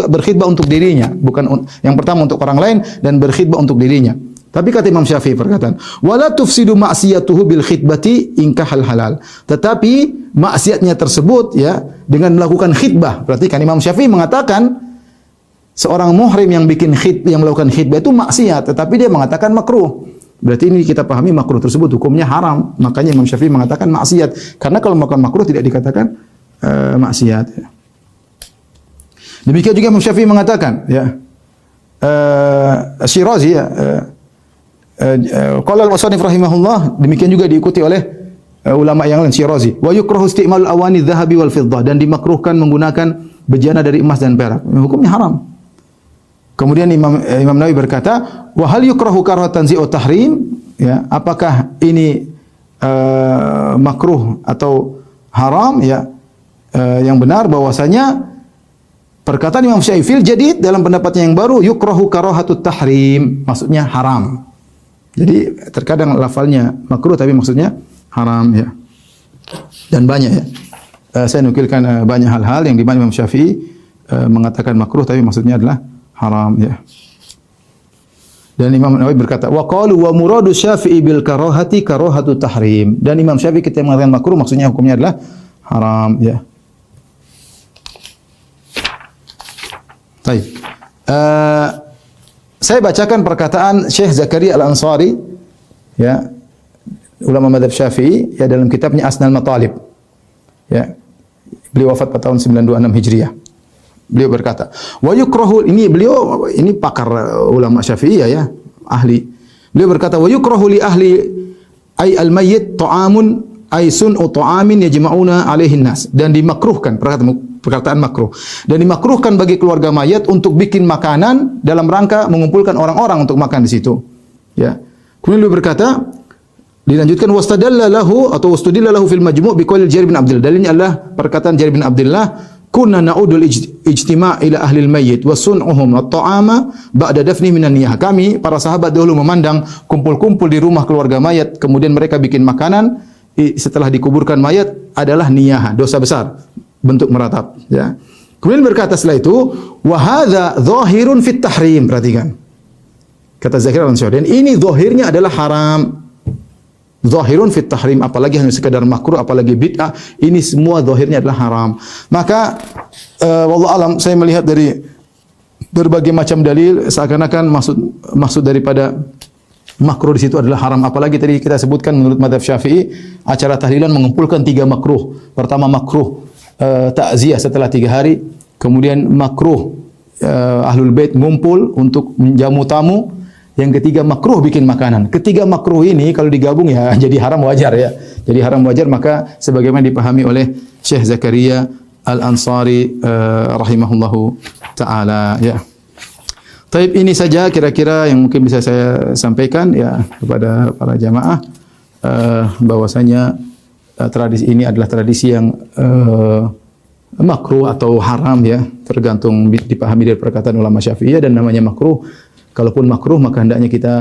berkhitbah untuk dirinya, bukan yang pertama untuk orang lain dan berkhitbah untuk dirinya. Tapi kata Imam Syafi'i perkataan, wala tufsidu ma'siyatuhu bil khitbati in kahal halal. Tetapi maksiatnya tersebut ya dengan melakukan khitbah. Berarti kan Imam Syafi'i mengatakan seorang muhrim yang yang melakukan khitbah itu maksiat, tetapi dia mengatakan makruh. Berarti ini kita pahami makruh tersebut hukumnya haram. Makanya Imam Syafi'i mengatakan maksiat. Karena kalau melakukan makruh tidak dikatakan maksiat. Demikian juga Imam Syafi'i mengatakan ya Syirazi ya qala al-musannif rahimahullah, demikian juga diikuti oleh ulama yang lain Syirazi, wa yukrahu isti'mal awani dhahabi wal fiddah, dan dimakruhkan menggunakan bejana dari emas dan perak. Hukumnya haram. Kemudian Imam Nawawi berkata, wa hal yukrahu karahatan tanzi'u tahrim, ya, apakah ini makruh atau haram ya? Yang benar bahwasanya perkataan Imam Syafi'i fil jadid dalam pendapatnya yang baru, yukrahu karahatut tahrim, maksudnya haram. Jadi terkadang lafalnya makruh tapi maksudnya haram ya. Dan banyak ya. Saya nukilkan banyak hal-hal yang di mana Imam Syafi'i mengatakan makruh tapi maksudnya adalah haram ya. Dan Imam Nawawi berkata, wa qalu wa muradu Syafi'i bil karahati karahatu tahrim. Dan Imam Syafi'i ketika mengatakan makruh maksudnya hukumnya adalah haram ya. Baik. Saya bacakan perkataan Syekh Zakaria Al-Ansari ya, ulama mazhab Syafi'i ya, dalam kitabnya Asnal Matalib. Ya. Beliau wafat pada tahun 926 Hijriah. Beliau berkata, wa yukrahu, ini pakar ulama Syafi'i ya, ahli. Beliau berkata, wa yukrahu li ahli ay al-mayyit ta'amun ay sun'u ta'amin yajma'una alaihi nas. Dan dimakruhkan, perkataan makruh. Dan dimakruhkan bagi keluarga mayat untuk bikin makanan dalam rangka mengumpulkan orang-orang untuk makan di situ. Ya. Kemudian beliau berkata, dilanjutkan wastadalla lahu atau wastudilla lahu fil majmu' biqaul Jarir bin Abdullah. Dalilnya adalah perkataan Jarir bin Abdullah, kunna na'udul ijtima' ila ahli al-mayyit wa sun'uhum at-ta'ama ba'da dafni minan niyah. Kami para sahabat dahulu memandang kumpul-kumpul di rumah keluarga mayat, kemudian mereka bikin makanan setelah dikuburkan mayat adalah niyah, dosa besar, bentuk meratap ya. Kemudian berkata setelah itu, wa hadza dhahirun fit tahrim. Perhatikan. Kata Zakaria Al-Ansari, dan ini zahirnya adalah haram. Zahirun fit tahrim, apalagi hanya sekedar makruh, apalagi bid'ah, ini semua zahirnya adalah haram. Maka wallahu alam, saya melihat dari berbagai macam dalil seakan-akan maksud daripada makruh di situ adalah haram. Apalagi tadi kita sebutkan menurut mazhab Syafi'i, acara tahlilan mengumpulkan 3 makruh. Pertama makruh takziah setelah 3 hari, kemudian makruh ahlul bait ngumpul untuk menjamu tamu, yang ketiga makruh bikin makanan. Ketiga makruh ini kalau digabung ya jadi haram wajar ya. Jadi haram wajar, maka sebagaimana dipahami oleh Syekh Zakaria Al-Ansari rahimahullahu taala ya. Taib, ini saja kira-kira yang mungkin bisa saya sampaikan ya kepada para jamaah, bahwasanya tradisi ini adalah tradisi yang makruh atau haram ya, tergantung dipahami dari perkataan ulama Syafi'iyah. Dan namanya makruh, kalaupun makruh maka hendaknya kita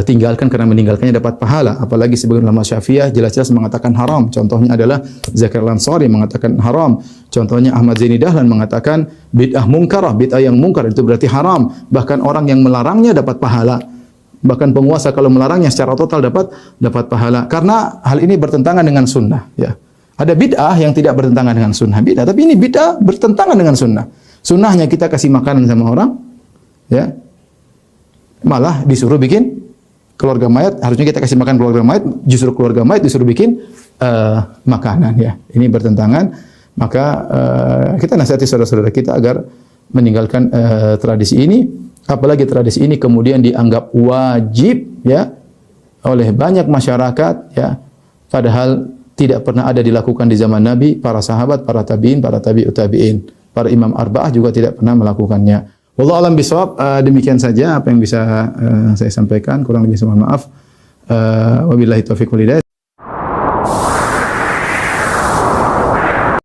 tinggalkan, karena meninggalkannya dapat pahala. Apalagi sebagian ulama Syafi'iyah jelas-jelas mengatakan haram. Contohnya adalah Zakaria Al-Ansari mengatakan haram. Contohnya Ahmad Zaini Dahlan mengatakan bid'ah mungkarah, bid'ah yang mungkar itu berarti haram. Bahkan orang yang melarangnya dapat pahala. Bahkan penguasa kalau melarangnya secara total dapat pahala. Karena hal ini bertentangan dengan sunnah ya. Ada bid'ah yang tidak bertentangan dengan sunnah, bid'ah, tapi ini bid'ah bertentangan dengan sunnah. Sunnahnya kita kasih makanan sama orang ya, malah disuruh bikin keluarga mayat. Harusnya kita kasih makan keluarga mayat, justru keluarga mayat disuruh bikin makanan ya. Ini bertentangan. Maka kita nasihati saudara-saudara kita agar meninggalkan tradisi ini. Apalagi tradisi ini kemudian dianggap wajib ya oleh banyak masyarakat ya, padahal tidak pernah ada dilakukan di zaman Nabi, para sahabat, para tabi'in, para tabi'ut tabi'in, para imam arba'ah juga tidak pernah melakukannya. Wallahu alam bisawab. Demikian saja apa yang bisa saya sampaikan, kurang lebih mohon maaf. Wabillahi taufiq wal hidayah.